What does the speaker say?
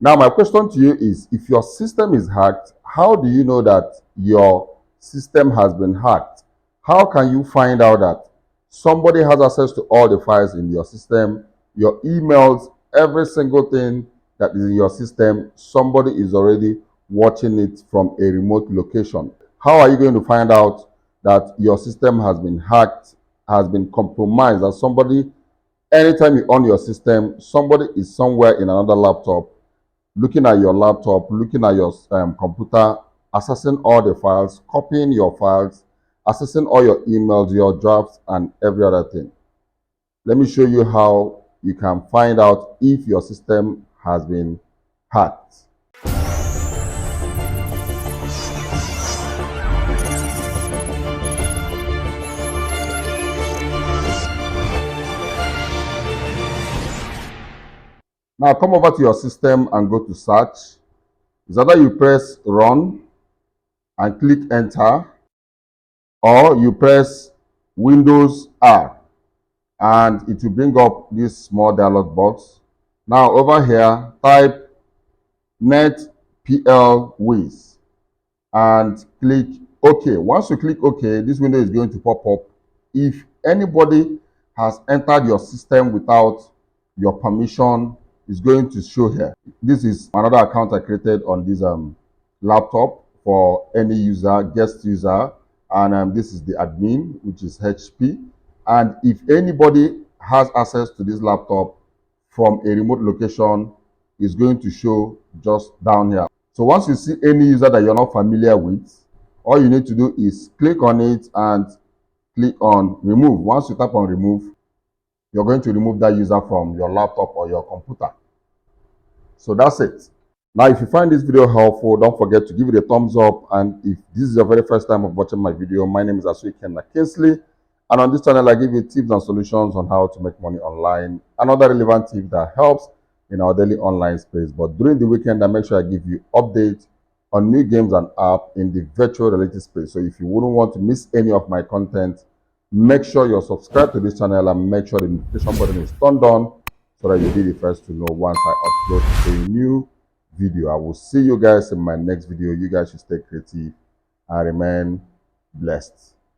Now, my question to you is, if your system is hacked, how do you know that your system has been hacked? How can you find out that somebody has access to all the files in your system, your emails, every single thing that is in your system, somebody is already watching it from a remote location? How are you going to find out that your system has been hacked, has been compromised, that somebody, anytime you on your system, somebody is somewhere in another laptop, looking at your laptop, looking at your computer, accessing all the files, copying your files, accessing all your emails, your drafts, and every other thing? Let me show you how you can find out if your system has been hacked. Now come over to your system and go to search. It's either you press run and click enter, or you press Windows R and it will bring up this small dialog box. Now over here, type netplwiz and click OK. Once you click OK, this window is going to pop up. If anybody has entered your system without your permission, it's going to show here. This is another account I created on this laptop for any user, guest user, and this is the admin, which is HP. And if anybody has access to this laptop from a remote location, it's going to show just down here. So once you see any user that you're not familiar with, all you need to do is click on it and click on remove. Once you tap on remove, you're going to remove that user from your laptop or your computer. So that's it. Now, if you find this video helpful, don't forget to give it a thumbs up. And if this is your very first time of watching my video, my name is Asui Kingsley. And on this channel, I give you tips and solutions on how to make money online, another relevant tip that helps in our daily online space. But during the weekend, I make sure I give you updates on new games and apps in the virtual reality space. So if you wouldn't want to miss any of my content, make sure you're subscribed to this channel and make sure the notification button is turned on so that you'll be the first to know once I upload a new video. I will see you guys in my next video. You guys should stay creative and remain blessed.